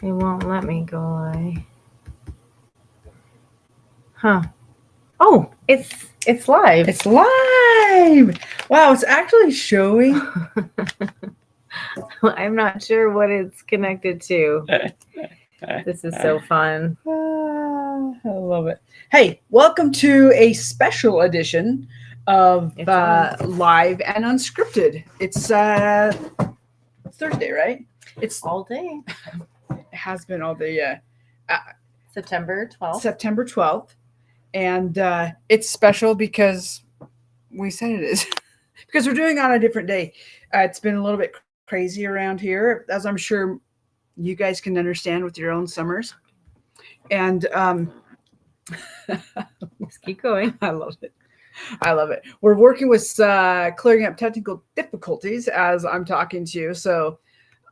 It won't let me go live. Huh. Oh, it's live. It's live. Wow, it's actually showing. I'm not sure what it's connected to. This is so fun. I love it. Hey, welcome to a special edition of It's on. Live and Unscripted. It's Thursday, right? It's All day. It has been all day. September 12th. September 12th, and it's special because we said it is because we're doing it on a different day. It's been a little bit crazy around here, as I'm sure you guys can understand with your own summers. And Just keep going. I love it. I love it. We're working with clearing up technical difficulties as I'm talking to you. So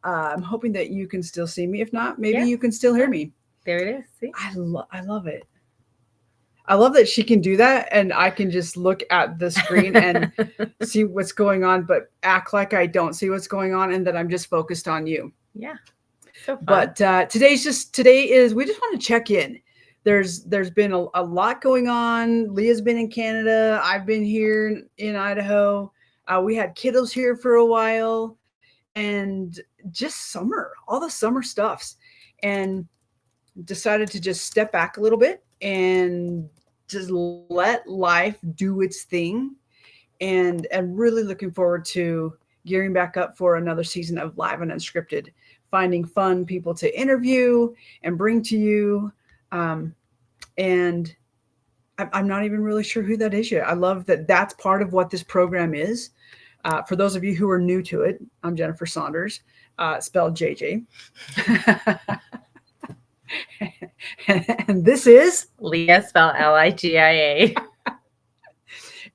I'm hoping that you can still see me. If not, maybe Yeah. you can still hear me. There it is. See? I love it. I love that she can do that and I can just look at the screen and see what's going on, but act like I don't see what's going on and that I'm just focused on you. Yeah. So fun. But today is we just want to check in. There's been a lot going on. Leah's been in Canada. I've been here in Idaho. We had kiddos here for a while, and just summer, all the summer stuffs, and decided to just step back a little bit and just let life do its thing, and really looking forward to gearing back up for another season of Live and Unscripted, finding fun people to interview and bring to you. And I'm not even really sure who that is yet. I love that that's part of what this program is. For those of you who are new to it, I'm Jennifer Saunders, spelled JJ. And this is Leah, spelled Ligia.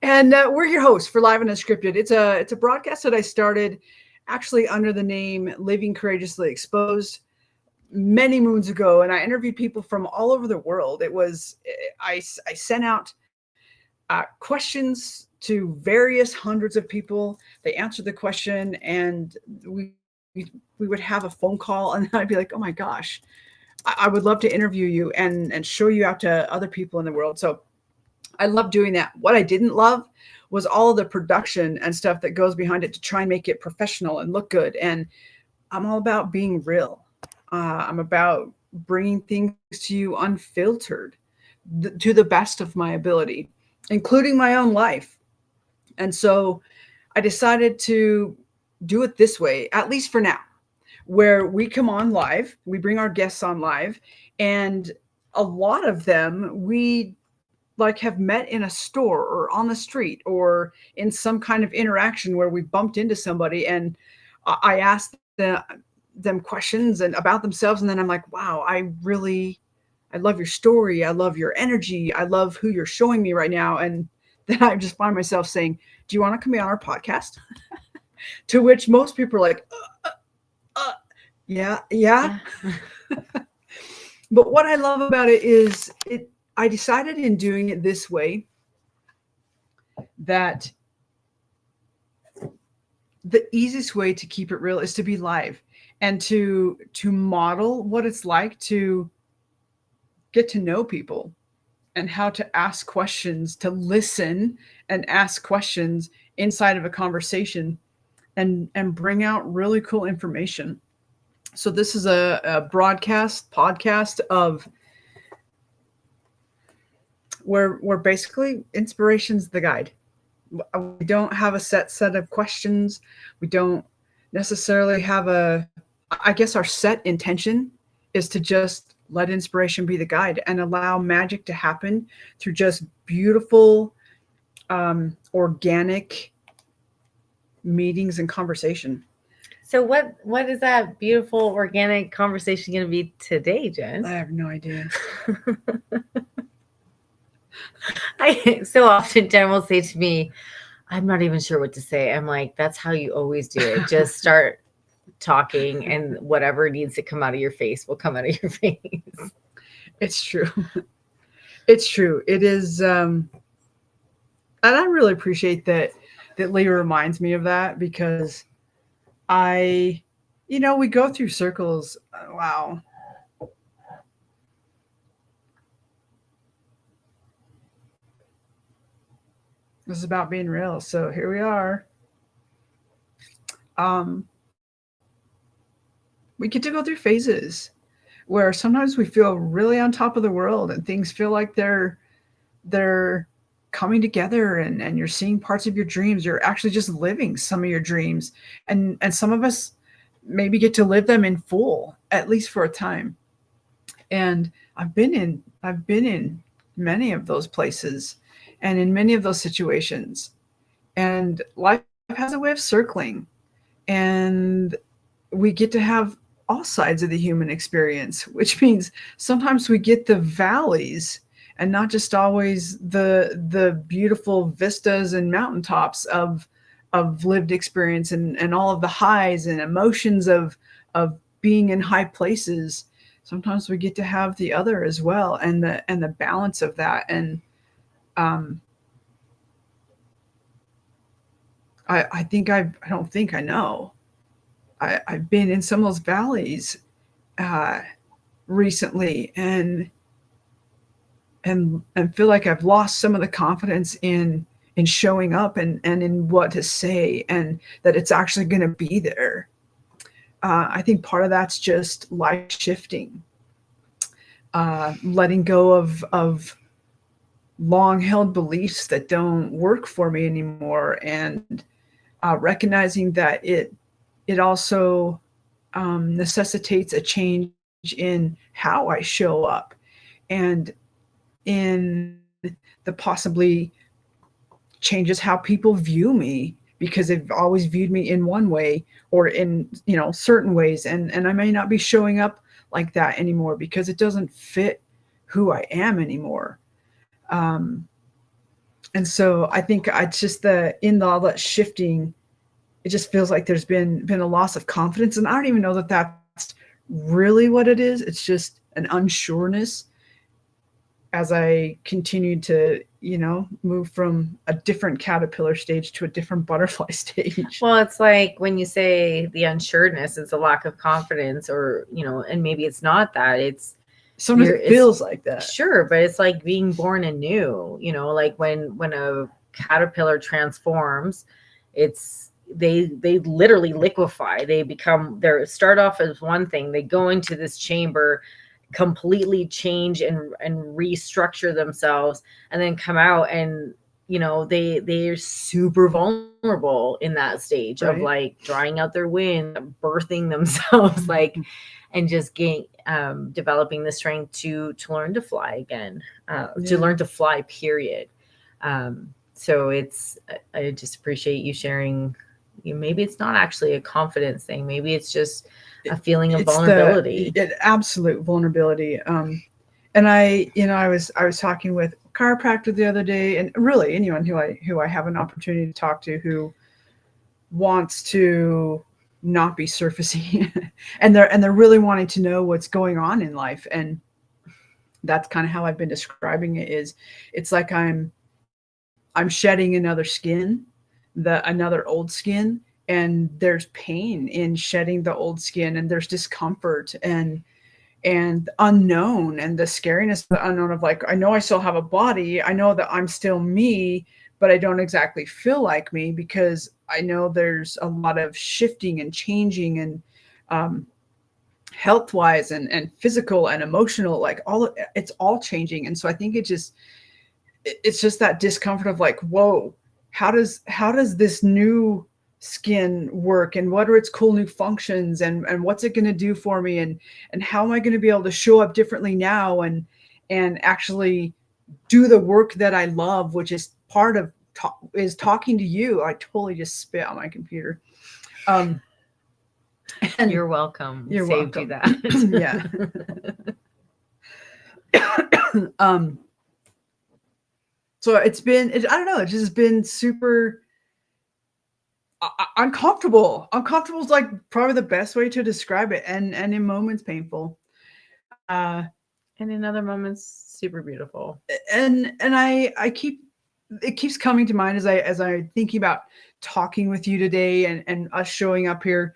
And we're your hosts for Live and Unscripted. It's a broadcast that I started actually under the name Living Courageously Exposed many moons ago, and I interviewed people from all over the world. It was I sent out questions to various hundreds of people. They answered the question, and we would have a phone call, and I'd be like, "Oh my gosh, I would love to interview you and show you out to other people in the world." So I love doing that. What I didn't love was all of the production and stuff that goes behind it to try and make it professional and look good. And I'm all about being real. I'm about bringing things to you unfiltered, to the best of my ability, including my own life. And so I decided to do it this way, at least for now, where we come on live, we bring our guests on live, and a lot of them we like have met in a store or on the street or in some kind of interaction where we bumped into somebody, and I asked them questions and about themselves, and then I'm like, wow, I love your story, I love your energy, I love who you're showing me right now. And then I just find myself saying, do you want to come be on our podcast? To which most people are like, yeah. But what I love about it is I decided in doing it this way that the easiest way to keep it real is to be live and to model what it's like to get to know people and how to ask questions, to listen and ask questions inside of a conversation and bring out really cool information. So this is a podcast of where basically inspiration's the guide. We don't have a set of questions. We don't necessarily have I guess our set intention is to just let inspiration be the guide and allow magic to happen through just beautiful, organic meetings and conversation. So what is that beautiful organic conversation going to be today, Jen? I have no idea. So often Jen will say to me, I'm not even sure what to say. I'm like, that's how you always do it. Just start talking and whatever needs to come out of your face will come out of your face. It's true. It's true. It is. And I really appreciate that Leah reminds me of that, because we go through circles. Wow. This is about being real. So here we are. Um, we get to go through phases where sometimes we feel really on top of the world and things feel like they're coming together, and you're seeing parts of your dreams. You're actually just living some of your dreams. And some of us maybe get to live them in full, at least for a time. And I've been in many of those places and in many of those situations. And life has a way of circling, and we get to have all sides of the human experience, which means sometimes we get the valleys and not just always the beautiful vistas and mountaintops of lived experience, and all of the highs and emotions of being in high places. Sometimes we get to have the other as well, and the balance of that. And um, I think I don't think I know. I've been in some of those valleys uh, recently, and feel like I've lost some of the confidence in showing up, and in what to say, and that it's actually going to be there. I think part of that's just life shifting, letting go of long held beliefs that don't work for me anymore, and recognizing that it also necessitates a change in how I show up, and in the possibly changes how people view me, because they've always viewed me in one way, or in certain ways, and I may not be showing up like that anymore because it doesn't fit who I am anymore. um, and so I think it's just all that shifting, it just feels like there's been a loss of confidence, and I don't even know that that's really what it is. It's just an unsureness as I continued to, move from a different caterpillar stage to a different butterfly stage. Well, it's like when you say the unsureness, it's a lack of confidence, or, and maybe it's not that. It's Sometimes it feels like that. Sure, but it's like being born anew, like when a caterpillar transforms, it's they literally liquefy. They start off as one thing, they go into this chamber, completely change and restructure themselves, and then come out, and they're super vulnerable in that stage, right, of like drying out their wind, birthing themselves, like, and just developing the strength to learn to fly again, to learn to fly, period. So I just appreciate you sharing. Maybe it's not actually a confidence thing. Maybe it's just a feeling of vulnerability. Absolute vulnerability. And I was talking with a chiropractor the other day, and really anyone who I have an opportunity to talk to who wants to not be surfacey and they're really wanting to know what's going on in life. And that's kind of how I've been describing it. Is it's like I'm shedding another skin, another old skin, and there's pain in shedding the old skin, and there's discomfort and unknown, and the scariness of the unknown, of like, I know I still have a body, I know that I'm still me, but I don't exactly feel like me, because I know there's a lot of shifting and changing, and health wise and physical and emotional, like it's all changing. And so I think it's just that discomfort of like, whoa, how does this new skin work, and what are its cool new functions, and what's it going to do for me, and how am I going to be able to show up differently now, and actually do the work that I love, which is part of is talking to you. I totally just spit on my computer. And you're welcome. You're Saved welcome. You that. Yeah. So I don't know, it's just been super uncomfortable. Uncomfortable is like probably the best way to describe it, and in moments painful, and in other moments super beautiful. And it keeps coming to mind as I thinking about talking with you today, and us showing up here,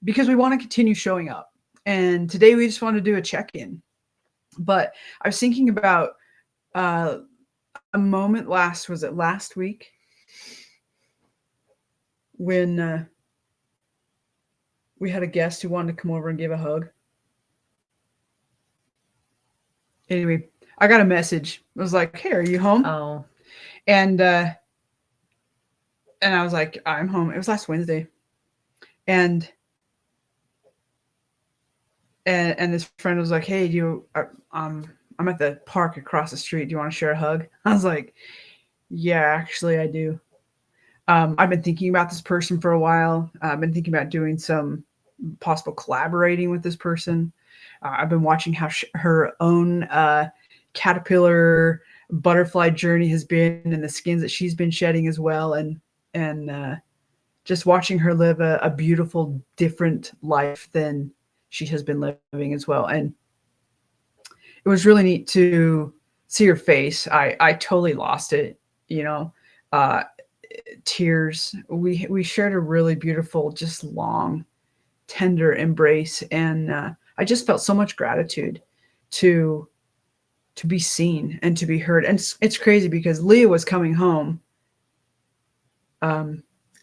because we want to continue showing up. And today we just want to do a check-in. But I was thinking about moment was it last week when we had a guest who wanted to come over and give a hug. Anyway, I got a message. It was like, "Hey, are you home?" Oh. And I was like, "I'm home." It was last Wednesday. And this friend was like, "Hey, I'm at the park across the street. Do you want to share a hug?" I was like, "Yeah, actually I do." I've been thinking about this person for a while. I've been thinking about doing some possible collaborating with this person. I've been watching how her own caterpillar butterfly journey has been, and the skins that she's been shedding as well, and just watching her live a beautiful, different life than she has been living as well. And it was really neat to see her face. I totally lost it, you know. Tears. We shared a really beautiful, just long, tender embrace, and I just felt so much gratitude to be seen and to be heard. And it's crazy because Leah was coming home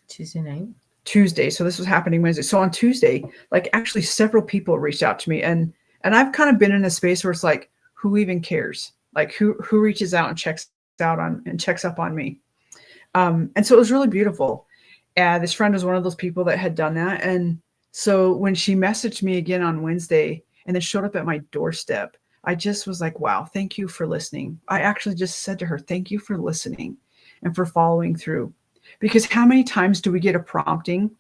Tuesday night. Tuesday, so this was happening Wednesday. So on Tuesday, like actually several people reached out to me, and I've kind of been in a space where it's like, who even cares? Like who reaches out and checks up on me? And so it was really beautiful. This friend was one of those people that had done that. And so when she messaged me again on Wednesday and then showed up at my doorstep, I just was like, wow, thank you for listening. I actually just said to her, thank you for listening and for following through. Because how many times do we get a prompting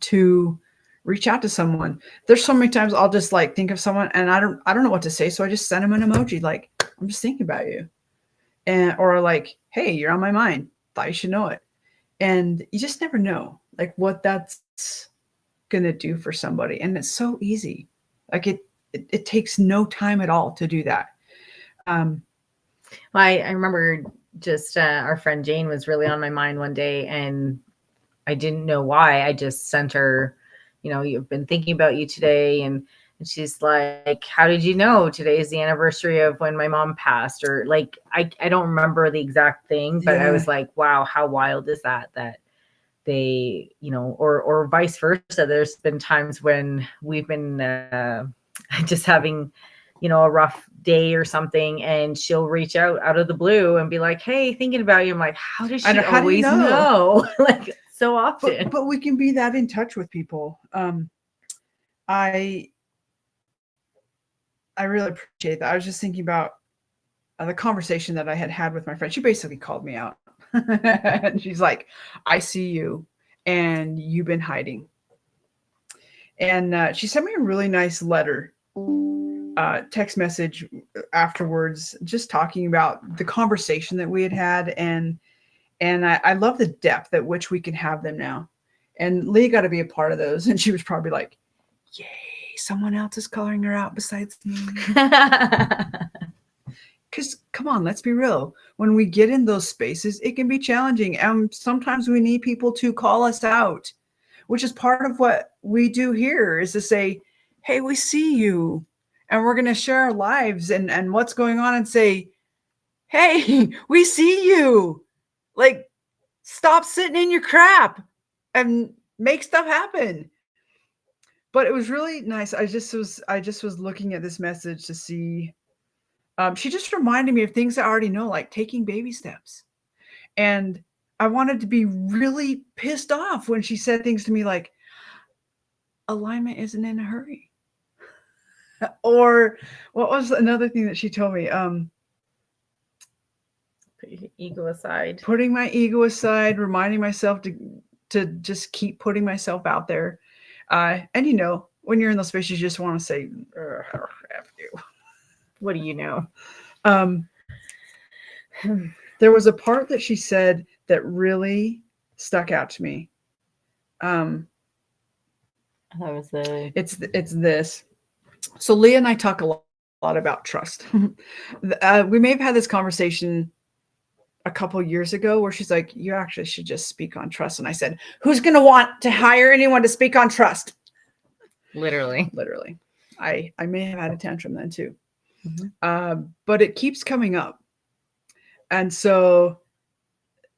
to reach out to someone? There's so many times I'll just like think of someone and I don't know what to say. So I just send them an emoji like, I'm just thinking about you. Or like, hey, you're on my mind. Thought you should know it. And you just never know like what that's gonna do for somebody. And it's so easy. Like it takes no time at all to do that. Well, I remember just our friend Jane was really on my mind one day, and I didn't know why. I just sent her, you've been thinking about you today, and she's like, how did you know today is the anniversary of when my mom passed? Or like, I don't remember the exact thing, but I was like, wow, how wild is that they, or vice versa. There's been times when we've been just having, a rough day or something, and she'll reach out of the blue and be like, hey, thinking about you. I'm like, how does she always know? Like so often. But we can be that in touch with people. I really appreciate that. I was just thinking about the conversation that I had with my friend. She basically called me out. And she's like, I see you and you've been hiding. And she sent me a really nice letter, text message afterwards, just talking about the conversation that we had. And I love the depth at which we can have them now. And Leah got to be a part of those. And she was probably like, yay, someone else is calling her out besides me. Because come on, let's be real. When we get in those spaces, it can be challenging. And sometimes we need people to call us out, which is part of what we do here, is to say, hey, we see you. And we're going to share our lives and what's going on and say, hey, we see you. Like, stop sitting in your crap and make stuff happen. But it was really nice. I just was looking at this message to see. She just reminded me of things I already know, like taking baby steps. And I wanted to be really pissed off when she said things to me like, alignment isn't in a hurry. Or what was another thing that she told me? Put your ego aside. Putting my ego aside, reminding myself to just keep putting myself out there. And when you're in those spaces, you just want to say, F you. What do you know? There was a part that she said that really stuck out to me. It's this. So Leah and I talk a lot about trust. We may have had this conversation a couple years ago where she's like, you actually should just speak on trust. And I said, who's going to want to hire anyone to speak on trust? Literally. I may have had a tantrum then too. Mm-hmm. But it keeps coming up. And so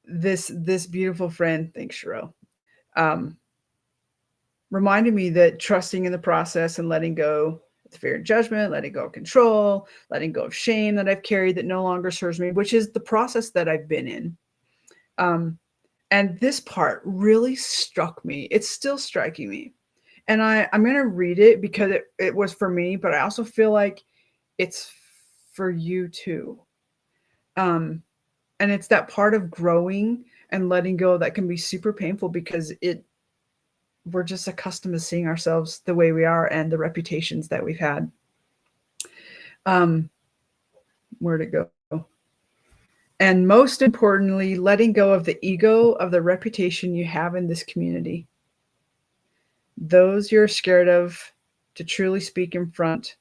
this beautiful friend, thanks, Shiro, um, reminded me that trusting in the process and letting go of fear and judgment, letting go of control, letting go of shame that I've carried that no longer serves me, which is the process that I've been in. And this part really struck me. It's still striking me. And I'm going to read it because it was for me, but I also feel like it's for you too. And it's that part of growing and letting go that can be super painful because we're just accustomed to seeing ourselves the way we are and the reputations that we've had. Where'd it go? And most importantly, letting go of the ego of the reputation you have in this community. Those you're scared of to truly speak in front.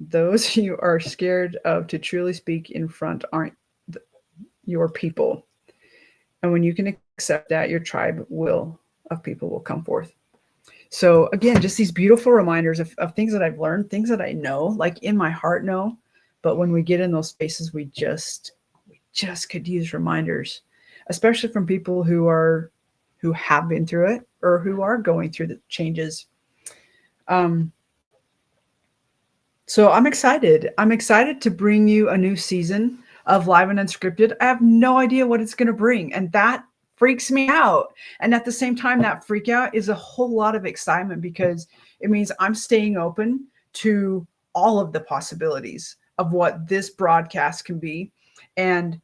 Those you are scared of to truly speak in front aren't your people. And when you can accept that, your tribe of people will come forth. So again, just these beautiful reminders of things that I've learned, things that I know, like in my heart know. But when we get in those spaces, we just could use reminders, especially from people who have been through it or who are going through the changes. So I'm excited. I'm excited to bring you a new season of Live and Unscripted. I have no idea what it's going to bring, and that freaks me out. And at the same time, that freak out is a whole lot of excitement because it means I'm staying open to all of the possibilities of what this broadcast can be and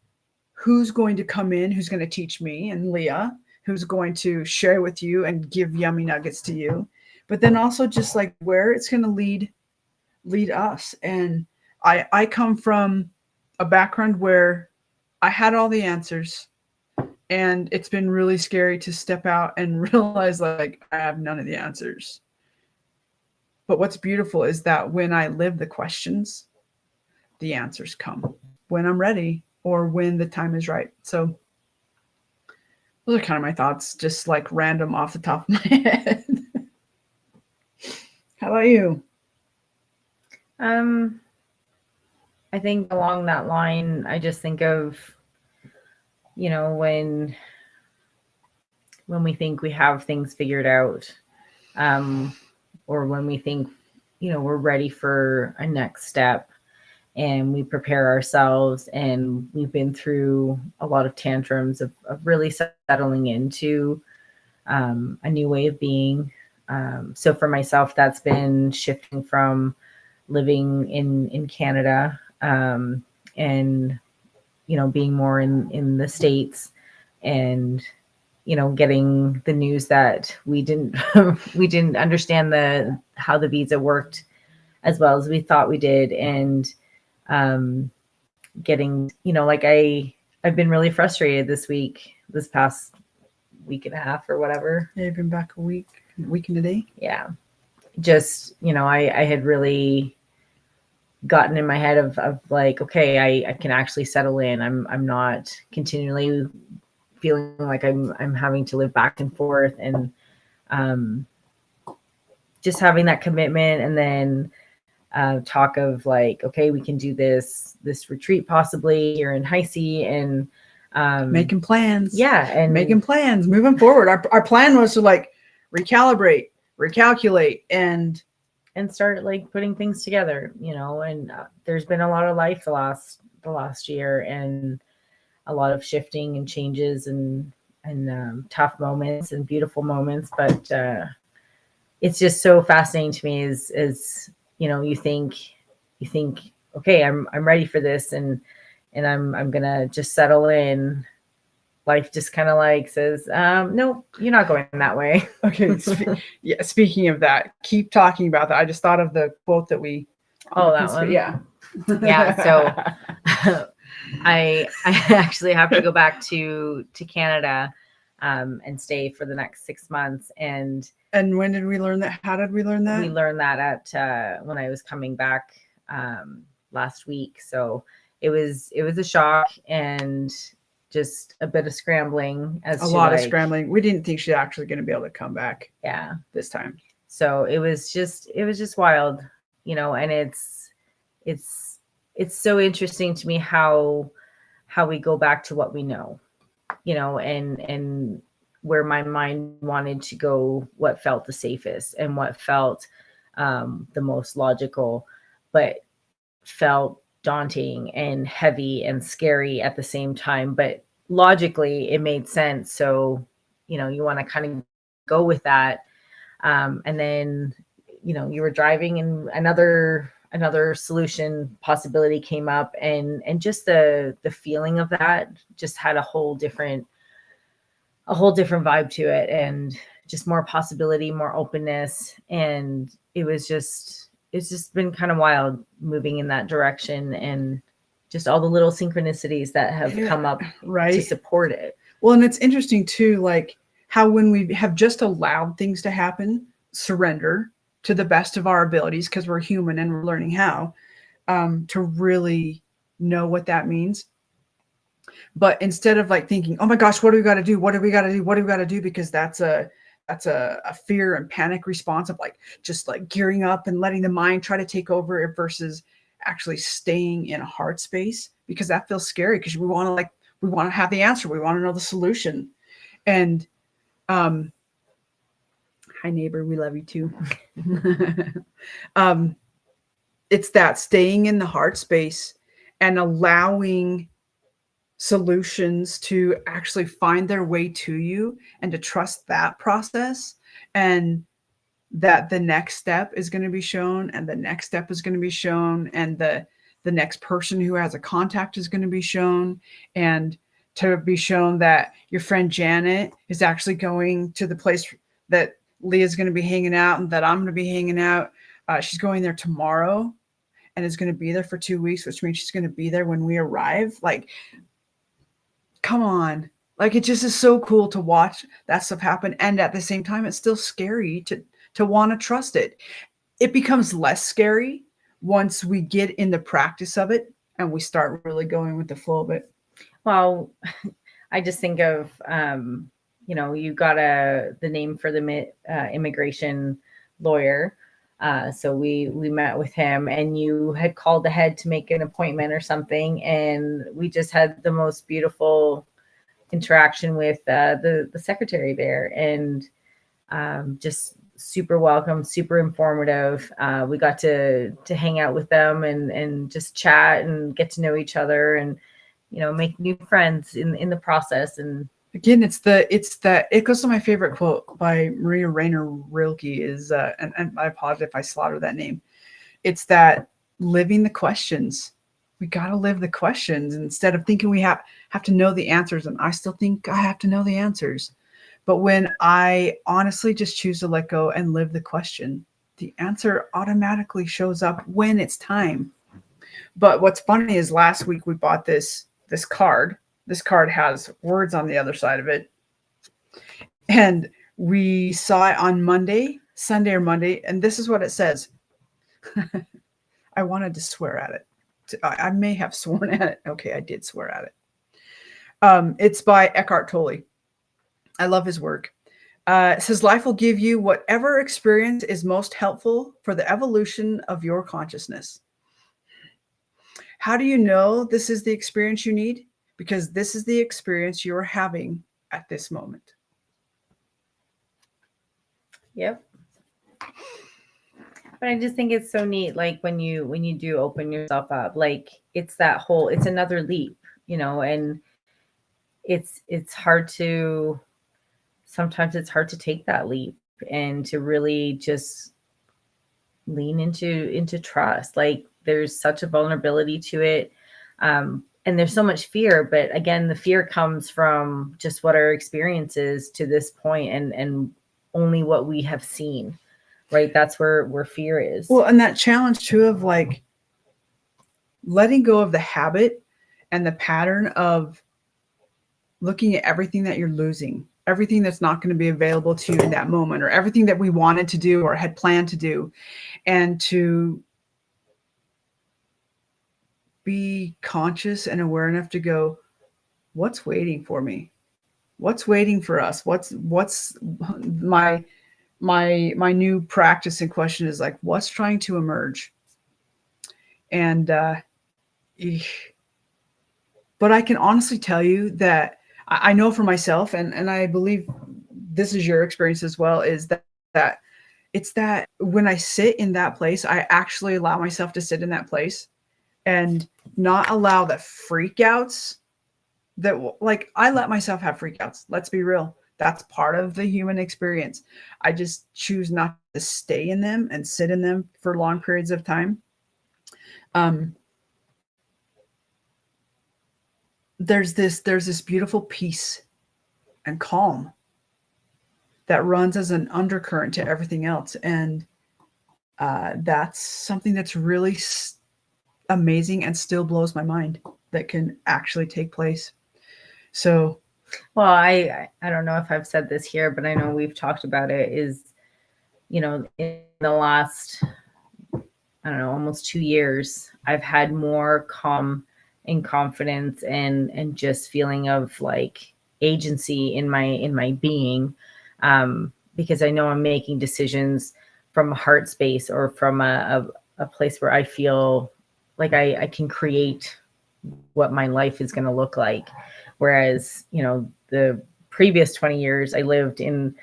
who's going to come in, who's going to teach me and Leah, who's going to share with you and give yummy nuggets to you. But then also just like where it's going to lead us. And I come from a background where I had all the answers, and it's been really scary to step out and realize like I have none of the answers. But what's beautiful is that when I live the questions, the answers come when I'm ready or when the time is right. So those are kind of my thoughts, just like random off the top of my head. How about you? I think along that line, I just think of, when we think we have things figured out, or when we think, we're ready for a next step and we prepare ourselves and we've been through a lot of tantrums of really settling into a new way of being. So for myself, that's been shifting from living in Canada, and being more in the States, and getting the news that we didn't we didn't understand how the visa worked as well as we thought we did, and getting like I've been really frustrated this past week and a half or whatever. Yeah, you've been back a week and a day. Yeah, just I had really gotten in my head of like, okay, I can actually settle in. I'm not continually feeling like I'm having to live back and forth, and just having that commitment, and then talk of like, okay, we can do this retreat possibly here in Heisey, and making plans. Yeah, and making plans, moving forward. Our plan was to like recalibrate, recalculate, and start like putting things together, and there's been a lot of life the last year, and a lot of shifting and changes, and tough moments and beautiful moments. But it's just so fascinating to me is you think, okay, I'm ready for this, and I'm gonna just settle in. Life just kind of like says, no, you're not going that way. Okay. Yeah. Speaking of that, keep talking about that. I just thought of the quote that we. Oh, that one. Yeah. Yeah. So I actually have to go back to Canada, and stay for the next 6 months. And when did we learn that? How did we learn that? We learned that at when I was coming back last week. So it was a shock and just a bit of scrambling. A lot of scrambling. We didn't think she's actually going to be able to come back. Yeah, this time. So it was just wild, and it's it's so interesting to me how we go back to what we know, and where my mind wanted to go, what felt the safest and what felt the most logical, but felt daunting and heavy and scary at the same time. But logically, it made sense. So, you want to kind of go with that. And then, you were driving and another solution possibility came up, and just the feeling of that just had a whole different vibe to it, and just more possibility, more openness. And it's just been kind of wild moving in that direction, and just all the little synchronicities that have come up to support it. Well, and it's interesting too, like how when we have just allowed things to happen, surrender to the best of our abilities, because we're human and we're learning how to really know what that means. But instead of like thinking, oh my gosh, what do we got to do? What do we got to do? What do we got to do? Because that's a fear and panic response of like just like gearing up and letting the mind try to take over versus actually staying in a heart space, because that feels scary because we want to have the answer. We want to know the solution. And hi neighbor, we love you too. It's that staying in the heart space and allowing solutions to actually find their way to you, and to trust that process, and that the next step is going to be shown, and the next step is going to be shown, and the next person who has a contact is going to be shown, and to be shown that your friend Janet is actually going to the place that Leah's going to be hanging out and that I'm going to be hanging out. She's going there tomorrow and is going to be there for 2 weeks, which means she's going to be there when we arrive. Like, come on. Like, it just is so cool to watch that stuff happen. And at the same time, it's still scary to want to trust it. It becomes less scary once we get in the practice of it and we start really going with the flow of it. Well, I just think of, you got the name for the immigration lawyer. So we met with him, and you had called ahead to make an appointment or something. And we just had the most beautiful interaction with the secretary there, and just super welcome, super informative. We got to hang out with them and just chat and get to know each other, and, make new friends in the process. And again, it goes to my favorite quote by Maria Rainer Rilke is, and I apologize if I slaughter that name. It's that living the questions. We got to live the questions instead of thinking we have to know the answers. And I still think I have to know the answers. But when I honestly just choose to let go and live the question, the answer automatically shows up when it's time. But what's funny is last week we bought this card. This card has words on the other side of it. And we saw it on Sunday or Monday. And this is what it says. I wanted to swear at it. I may have sworn at it. Okay, I did swear at it. It's by Eckhart Tolle. I love his work. It says, life will give you whatever experience is most helpful for the evolution of your consciousness. How do you know this is the experience you need? Because this is the experience you're having at this moment. Yep. But I just think it's so neat, like when you do open yourself up, like it's another leap, and sometimes it's hard to take that leap and to really just lean into trust. Like, there's such a vulnerability to it. And there's so much fear, but again, the fear comes from just what our experience is to this point, and only what we have seen. Right. That's where fear is. Well, and that challenge too of like letting go of the habit and the pattern of looking at everything that you're losing, everything that's not going to be available to you in that moment, or everything that we wanted to do or had planned to do, and to be conscious and aware enough to go, what's waiting for me? What's waiting for us? What's my new practice and question is like, what's trying to emerge? And But I can honestly tell you that I know for myself, and I believe this is your experience as well, is that it's that when I sit in that place, I actually allow myself to sit in that place and not allow the freakouts that, like, I let myself have freakouts. Let's be real. That's part of the human experience. I just choose not to stay in them and sit in them for long periods of time. Um, there's this beautiful peace and calm that runs as an undercurrent to everything else, and that's something that's really amazing and still blows my mind that can actually take place. So, well, I don't know if I've said this here, but I know we've talked about it, is, in the last, I don't know, almost 2 years, I've had more calm and confidence and just feeling of like agency in my being, because I know I'm making decisions from a heart space, or from a place where I feel like I can create what my life is going to look like. Whereas, the previous 20 years I lived in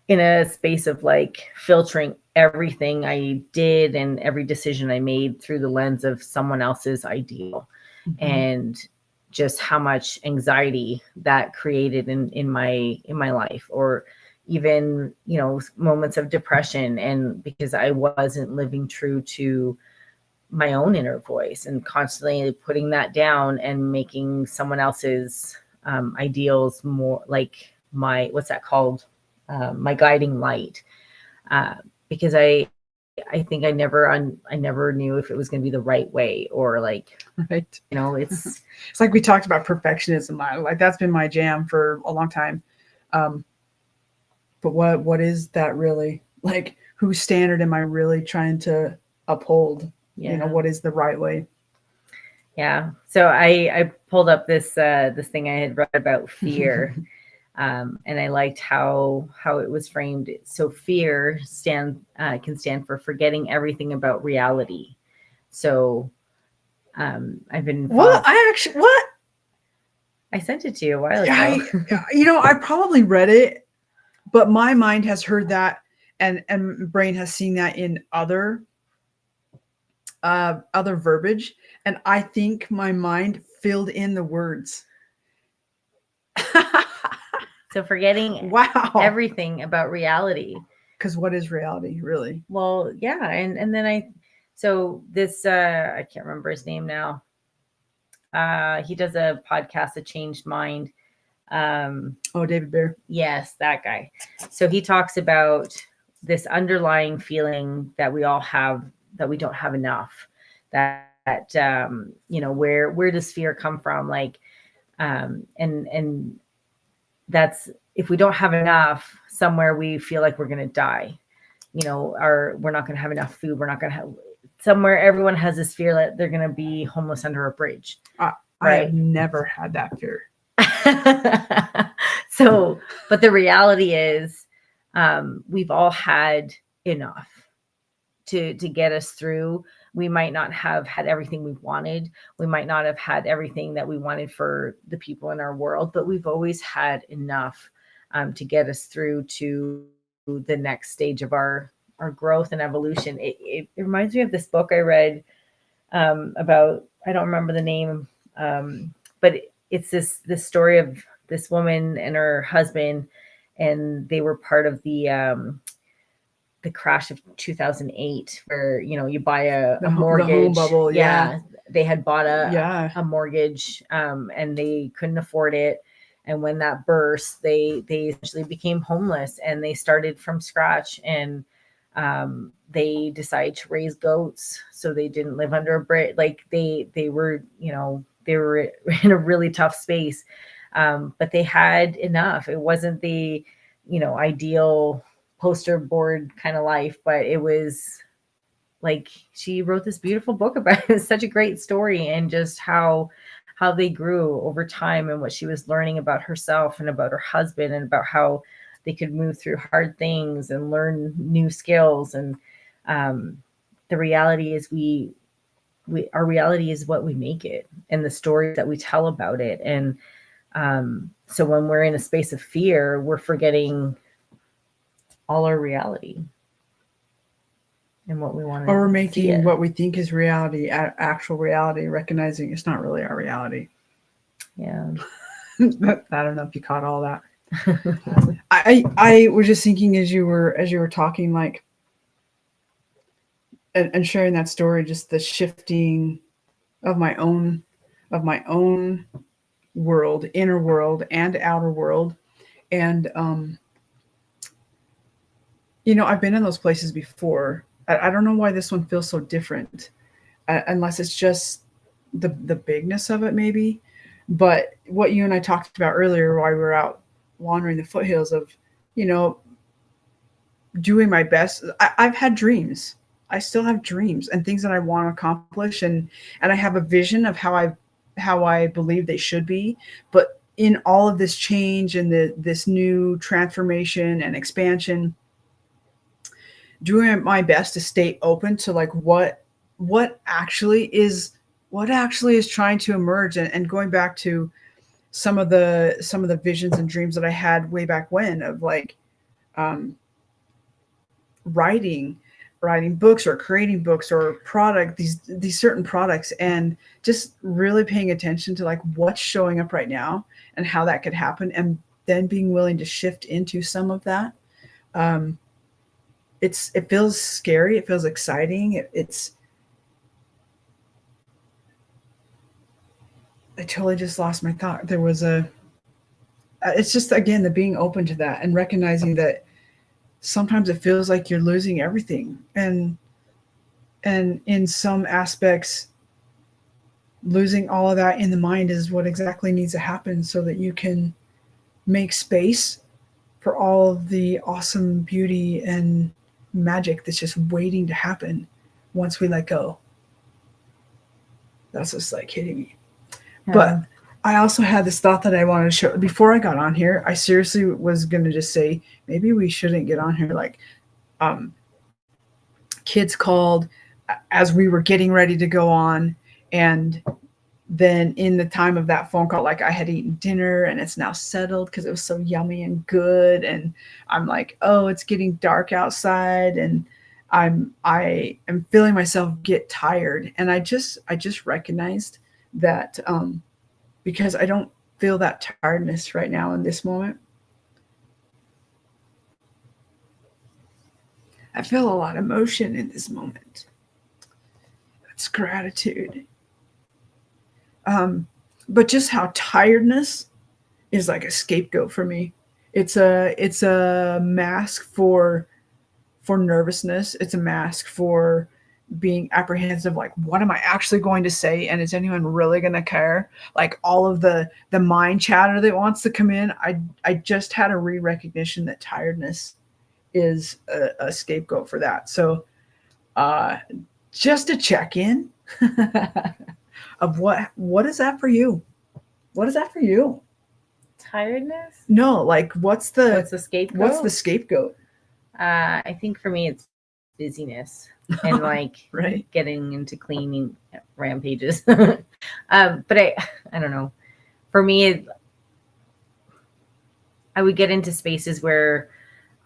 a space of like filtering everything I did and every decision I made through the lens of someone else's ideal. Mm-hmm. And just how much anxiety that created in my life, or even, moments of depression, and because I wasn't living true to my own inner voice, and constantly putting that down and making someone else's ideals more like what's that called? My guiding light. Because I think I never knew if it was going to be the right way, or like, right. It's it's like we talked about perfectionism. Like that's been my jam for a long time. But what is that really? Like, whose standard am I really trying to uphold? Yeah. What is the right way? Yeah. So I pulled up this thing I had read about fear. And I liked how it was framed. So fear can stand for forgetting everything about reality. So I've been I sent it to you a while ago. I probably read it, but my mind has heard that, and brain has seen that in other verbiage, and I think my mind filled in the words. So forgetting everything about reality. Because what is reality, really? Well, yeah, and then this I can't remember his name now. He does a podcast, A Changed Mind. David Bear. Yes, that guy. So he talks about this underlying feeling that we all have, that we don't have enough. That where does fear come from? Like, and that's, if we don't have enough, somewhere we feel like we're going to die, we're not going to have enough food. We're not going to have, somewhere everyone has this fear that they're going to be homeless under a bridge. Right? I have never had that fear. So, but the reality is, we've all had enough to get us through. We might not have had everything we wanted. We might not have had everything that we wanted for the people in our world, but we've always had enough to get us through to the next stage of our growth and evolution. It reminds me of this book I read about, I don't remember the name, but it's this story of this woman and her husband, and they were part of the crash of 2008, where you buy a mortgage. The home bubble, yeah. They had bought a mortgage, and they couldn't afford it. And when that burst, they essentially became homeless, and they started from scratch. And they decided to raise goats, so they didn't live under a bridge. Like they were they were in a really tough space, but they had enough. It wasn't the ideal poster board kind of life, but it was like, she wrote this beautiful book about it. It's such a great story, and just how they grew over time, and what she was learning about herself and about her husband, and about how they could move through hard things and learn new skills. And the reality is, we our reality is what we make it, and the stories that we tell about it. And so when we're in a space of fear, we're forgetting all our reality and what we want to Or we're see making it. what we think is reality, actual reality, recognizing it's not really our reality. Yeah. I don't know if you caught all that. I was just thinking as you were talking, like, and sharing that story, just the shifting of my own world, inner world and outer world. And I've been in those places before. I don't know why this one feels so different, unless it's just the bigness of it, maybe. But what you and I talked about earlier while we were out wandering the foothills of, you know, doing my best. I've had dreams. I still have dreams and things that I want to accomplish, and I have a vision of how I believe they should be. But in all of this change and this new transformation and expansion, doing my best to stay open to like what actually is trying to emerge, and going back to some of the visions and dreams that I had way back when of like um, writing books or creating books or these certain products, and just really paying attention to like what's showing up right now and how that could happen, and then being willing to shift into some of that. um, it feels scary, it feels exciting, it's I totally just lost my thought. There was a it's just, again, the being open to that and recognizing that sometimes it feels like you're losing everything, and in some aspects losing all of that in the mind is what exactly needs to happen, so that you can make space for all of the awesome beauty and magic that's just waiting to happen once we let go. That's just like hitting me. But I also had this thought that I wanted to share before I got on here. I seriously was going to just say, maybe we shouldn't get on here. Like, um, kids called as we were getting ready to go on. And then in the time of that phone call, like, I had eaten dinner and it's now settled because it was so yummy and good. And I'm like, oh, it's getting dark outside. And I am feeling myself get tired. And I just recognized that, because I don't feel that tiredness right now in this moment. I feel a lot of emotion in this moment. It's gratitude. But just how tiredness is like a scapegoat for me. It's a mask for nervousness. It's a mask for being apprehensive, like, what am I actually going to say, and is anyone really going to care? Like, all of the mind chatter that wants to come in. I just had a recognition that tiredness is a scapegoat for that. So uh just to check in of what is that for you? What is that for you? Tiredness? No, like, what's the scapegoat? I think for me it's busyness and like Right. getting into cleaning rampages. But I don't know. For me, I would get into spaces where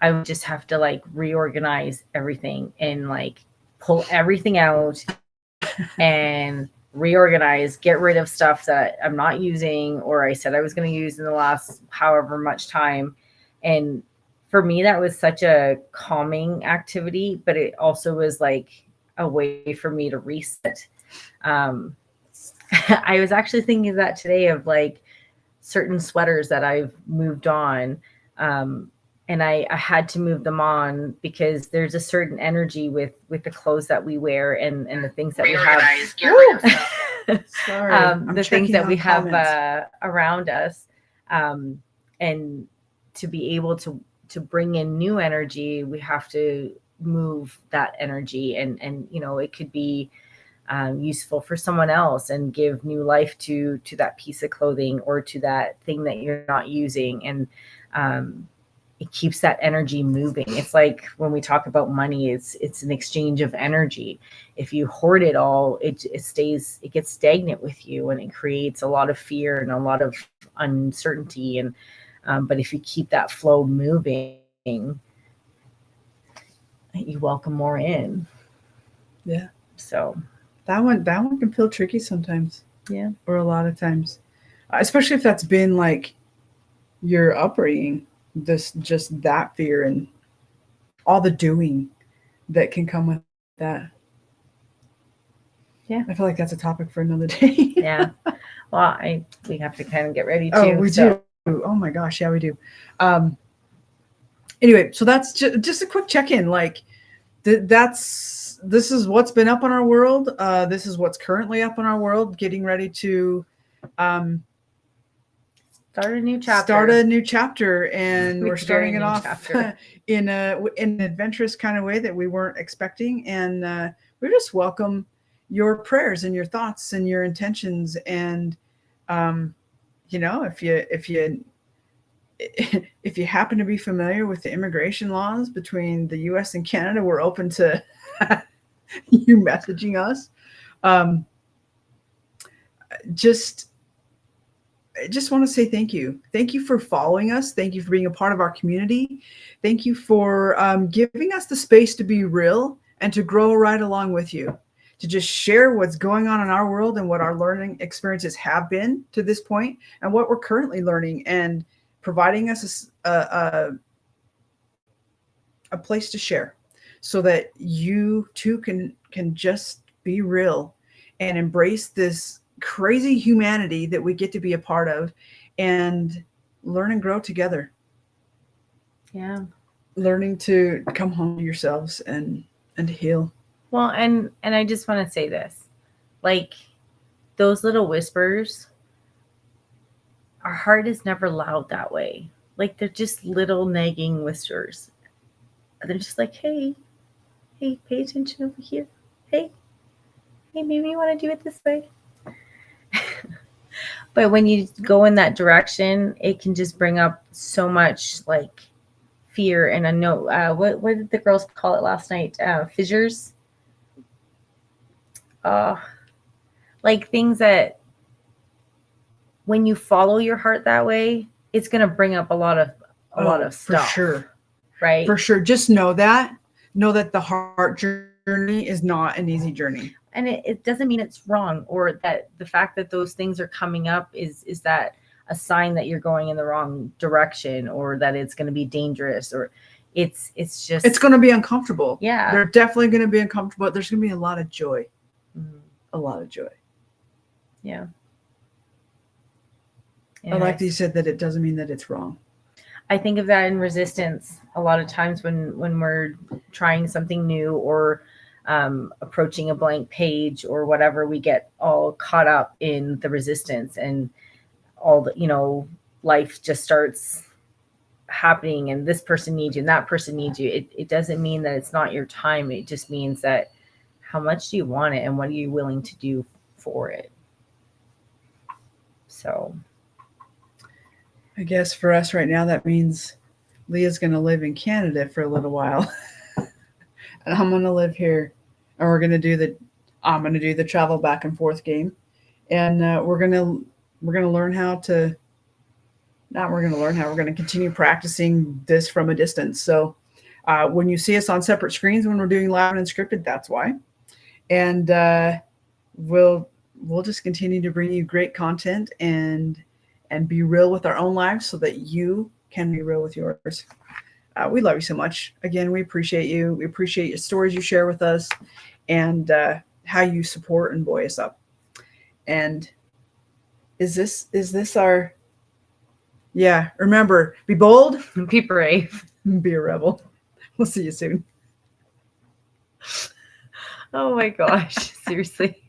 I would just have to like reorganize everything and like pull everything out and reorganize, get rid of stuff that I'm not using or I said I was going to use in the last however much time. And for me, that was such a calming activity, but it also was like a way for me to reset. I was actually thinking of that today, of like certain sweaters that I've moved on. And I had to move them on because there's a certain energy with the clothes that we wear and the things that we have. Sorry, the things that we have around us, and to be able to bring in new energy, we have to move that energy, and it could be useful for someone else and give new life to that piece of clothing or to that thing that you're not using. And it keeps that energy moving. It's like when we talk about money, it's an exchange of energy. If you hoard it all, it gets stagnant with you, and it creates a lot of fear and a lot of uncertainty. And but if you keep that flow moving, you welcome more in. Yeah. So that one can feel tricky sometimes. Yeah. Or a lot of times, especially if that's been like your upbringing, just that fear and all the doing that can come with that. Yeah. I feel like that's a topic for another day. Yeah. Well, we have to kind of get ready too. Oh, we do. Oh my gosh, yeah, we do. Anyway, so that's just a quick check-in. Like, this is what's been up on our world. This is what's currently up on our world. Getting ready to start a new chapter, and we're starting it off in an adventurous kind of way that we weren't expecting. And we just welcome your prayers and your thoughts and your intentions. And if you happen to be familiar with the immigration laws between the US and Canada, we're open to you messaging us. I just want to say thank you. Thank you for following us. Thank you for being a part of our community. Thank you for giving us the space to be real and to grow right along with you, to just share what's going on in our world and what our learning experiences have been to this point and what we're currently learning, and providing us a place to share so that you too can just be real and embrace this crazy humanity that we get to be a part of and learn and grow together. Yeah. Learning to come home to yourselves and to heal. Well, and I just want to say this, like, those little whispers, our heart is never loud that way. Like, they're just little nagging whispers. They're just like, hey, pay attention over here. Hey, maybe you want to do it this way. But when you go in that direction, it can just bring up so much like fear and a no. What did the girls call it last night? Fissures. Like things that when you follow your heart that way, it's gonna bring up a lot of stuff. For sure. Right. For sure. Just know that the heart journey is not an easy journey. And it doesn't mean it's wrong, or that the fact that those things are coming up is that a sign that you're going in the wrong direction, or that it's going to be dangerous, or it's just, it's going to be uncomfortable. Yeah. They're definitely going to be uncomfortable, but there's going to be a lot of joy. Mm-hmm. A lot of joy. Yeah. I like that you said that it doesn't mean that it's wrong. I think of that in resistance a lot of times when we're trying something new, or approaching a blank page or whatever, we get all caught up in the resistance, and all the, life just starts happening, and this person needs you and that person needs you. It doesn't mean that it's not your time. It just means that how much do you want it and what are you willing to do for it? So I guess for us right now, that means Leah's going to live in Canada for a little while. And I'm going to live here, and I'm going to do the travel back and forth game. And we're going to learn how to, we're going to continue practicing this from a distance. So when you see us on separate screens, when we're doing live and unscripted, that's why. And we'll just continue to bring you great content and be real with our own lives so that you can be real with yours. We love you so much. Again, we appreciate you. We appreciate your stories you share with us, and how you support and buoy us up. And is this our, remember, be bold, be brave, be a rebel. We'll see you soon. Oh my gosh, seriously.